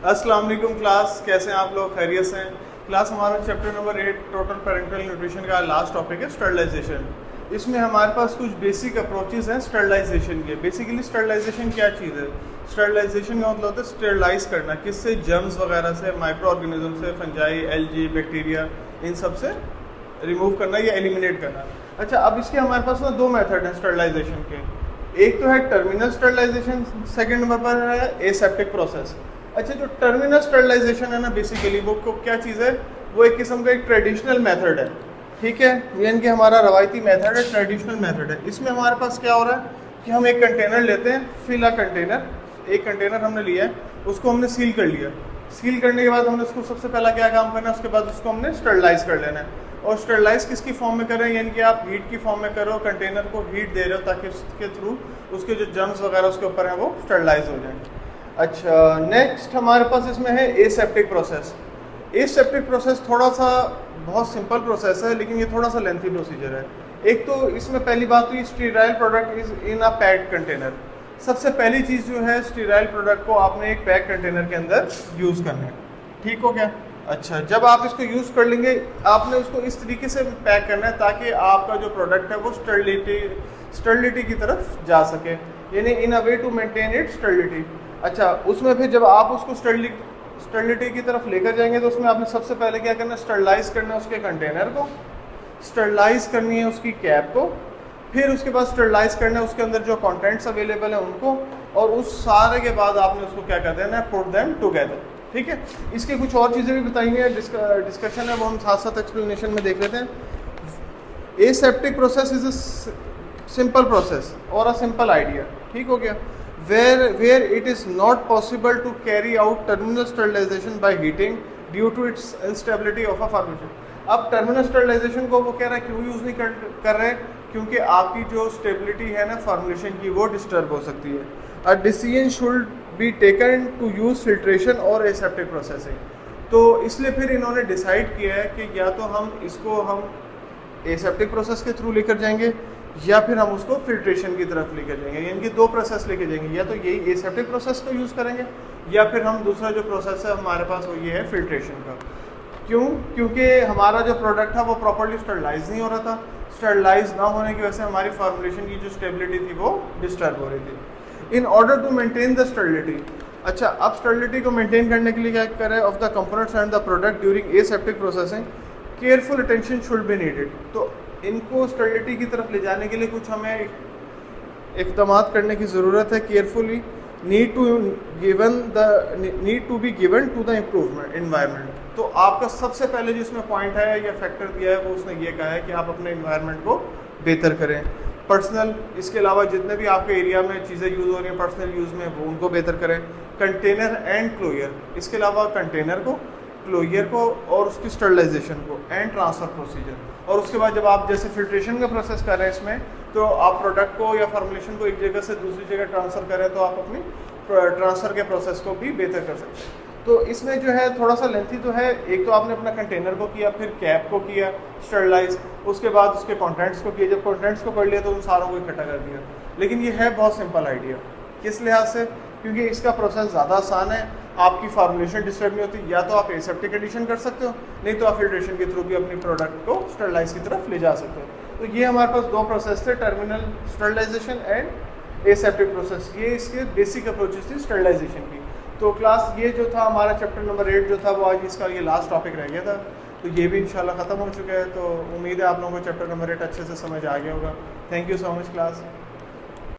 अस्सलाम वालेकुम क्लास, कैसे हैं आप लोग? खैरियत से हैं? क्लास हमारा chapter number 8 total parental nutrition का लास्ट टॉपिक है स्टरलाइजेशन। इसमें हमारे पास कुछ बेसिक अप्रोचेस हैं स्टरलाइजेशन के। बेसिकली स्टरलाइजेशन क्या चीज़ है? स्टरलाइजेशन का मतलब होता है स्टरलाइज करना, किससे? जर्म्स वगैरह से, माइक्रो ऑर्गेनिज्म से, फंजाई, एलजी, बैक्टीरिया, इन सब से रिमूव करना या एलिमिनेट करना। अच्छा, अब इसके हमारे पास ना दो मेथड हैं स्टरलाइजेशन के। एक तो है टर्मिनल स्टरलाइजेशन, सेकंड नंबर पर है एसेप्टिक प्रोसेस। अच्छा, जो टर्मिनल स्टरलाइजेशन है ना, बेसिकली वो क्या चीज़ है? वो एक किस्म का एक ट्रेडिशनल मेथड है, ठीक है। यानी कि हमारा रवायती मेथड है, ट्रेडिशनल मेथड है। इसमें हमारे पास क्या हो रहा है कि हम एक कंटेनर लेते हैं, फिल अ कंटेनर। एक कंटेनर हमने लिया है, उसको हमने सील कर लिया। सील करने के बाद हमने उसको सबसे पहला क्या काम करना है, उसके बाद उसको हमने स्टरलाइज कर लेना है। और स्टरलाइज किसकी फॉर्म में करें? यानी कि आप हीट की फॉर्म में करो, कंटेनर को हीट दे रहे हो ताकि उसके थ्रू उसके जो जर्म्स वगैरह उसके ऊपर हैं वो स्टरलाइज हो जाएं। अच्छा, नेक्स्ट हमारे पास इसमें है एसेप्टिक प्रोसेस। एसेप्टिक प्रोसेस थोड़ा सा बहुत सिंपल प्रोसेस है, लेकिन ये थोड़ा सा लेंथी प्रोसीजर है। एक तो इसमें पहली बात तो sterile product is in a packed container. सबसे पहली चीज़ जो है, स्टीराइल प्रोडक्ट को आपने एक पैक कंटेनर के अंदर यूज़ करना है, ठीक हो गया? अच्छा, जब आप इसको यूज़ कर लेंगे, आपने उसको इस तरीके से पैक करना है ताकि आपका जो प्रोडक्ट है वो स्टर्लिटी की तरफ जा सके, यानी in a way to maintain it sterility. अच्छा, उसमें फिर जब आप उसको स्टर्लिटी की तरफ लेकर जाएंगे तो उसमें आपने सबसे पहले क्या करना है? स्टरलाइज करना है उसके कंटेनर को, स्टरलाइज करनी है उसकी कैप को, फिर उसके बाद स्टरलाइज करना है उसके अंदर जो कंटेंट्स अवेलेबल हैं उनको, और उस सारे के बाद आपने उसको क्या कर देना है? पुट देम टुगेदर, ठीक है। इसकी कुछ और चीज़ें भी बताएंगे, डिस्कशन है वो हम साथ साथ एक्सप्लेनेशन में देख लेते हैं। Aseptic process is a simple process और अ सिंपल आइडिया, ठीक हो गया। where it is not possible to carry out terminal sterilization by heating due to its instability of a formulation। अब टर्मिनल स्टरलाइजेशन को वो कह रहा है क्यों यूज़ नहीं कर रहे? क्योंकि आपकी जो स्टेबिलिटी है ना फॉर्मुलेशन की, वो डिस्टर्ब हो सकती है। A decision should be taken to use filtration और एसेप्टिक प्रोसेसिंग। तो इसलिए फिर इन्होंने डिसाइड किया है कि या तो हम एसेप्टिक प्रोसेस के थ्रू लेकर जाएंगे या फिर हम उसको फिल्ट्रेशन की तरफ लेकर जाएंगे। यानी कि दो प्रोसेस लेकर जाएंगे, या तो यही एसेप्टिक प्रोसेस को यूज़ करेंगे या फिर हम दूसरा जो प्रोसेस है हमारे पास वो ये है फिल्ट्रेशन का। क्यों? क्योंकि हमारा जो प्रोडक्ट था वो प्रॉपर्ली स्टरलाइज नहीं हो रहा था। स्टरलाइज ना होने की वजह से हमारी फॉर्मुलेशन की जो स्टेबिलिटी थी वो डिस्टर्ब हो रही थी। In order to maintain the sterility. अच्छा, अब स्टरलिटी को मेंटेन करने के लिए क्या करें? Of the components and the product during aseptic processing careful attention should be needed. तो इनको स्टरलिटी की तरफ ले जाने के लिए कुछ हमें इक़दामात करने की ज़रूरत है। Carefully need to be given to the improvement environment. तो आपका सबसे पहले जो इसमें पॉइंट है या फैक्टर दिया है वो उसने ये कहा है कि आप अपने इन्वायरमेंट को बेहतर करें। पर्सनल, इसके अलावा जितने भी आपके एरिया में चीज़ें यूज़ हो रही हैं पर्सनल यूज़ में, वो उनको बेहतर करें। कंटेनर एंड क्लोयर, इसके अलावा कंटेनर को, क्लोयर को और उसकी स्टरलाइजेशन को, एंड ट्रांसफ़र प्रोसीजर। और उसके बाद जब आप जैसे फिल्ट्रेशन का प्रोसेस कर रहे हैं इसमें, तो आप प्रोडक्ट को या फॉर्मुलेशन को एक जगह से दूसरी जगह ट्रांसफ़र करें तो आप अपनी ट्रांसफ़र के प्रोसेस को भी बेहतर कर सकते हैं। तो इसमें जो है थोड़ा सा लेंथी तो है। एक तो आपने अपना कंटेनर को किया, फिर कैप को किया स्टरलाइज, उसके बाद उसके कंटेंट्स को किया। जब कंटेंट्स को कर लिया तो उन सारों को इकट्ठा कर दिया। लेकिन ये है बहुत सिंपल आइडिया। किस लिहाज से? क्योंकि इसका प्रोसेस ज़्यादा आसान है, आपकी फार्मुलेशन डिस्टर्ब नहीं होती। या तो आप एसेप्टिक एडिशन कर सकते हो, नहीं तो आप फिल्ट्रेशन के थ्रू भी अपनी प्रोडक्ट को स्टरलाइज की तरफ ले जा सकते हो। तो ये हमारे पास दो प्रोसेस थे, terminal sterilization and aseptic process. ये इसके बेसिक अप्रोचेस थी स्टरलाइजेशन की। तो क्लास ये जो था हमारा चैप्टर नंबर 8 जो था वो आज इसका ये लास्ट टॉपिक रह गया था। तो ये भी इंशाल्लाह ख़त्म हो चुका है। तो उम्मीद है आप लोगों को चैप्टर नंबर 8 अच्छे से समझ आ गया होगा। Thank you so much class.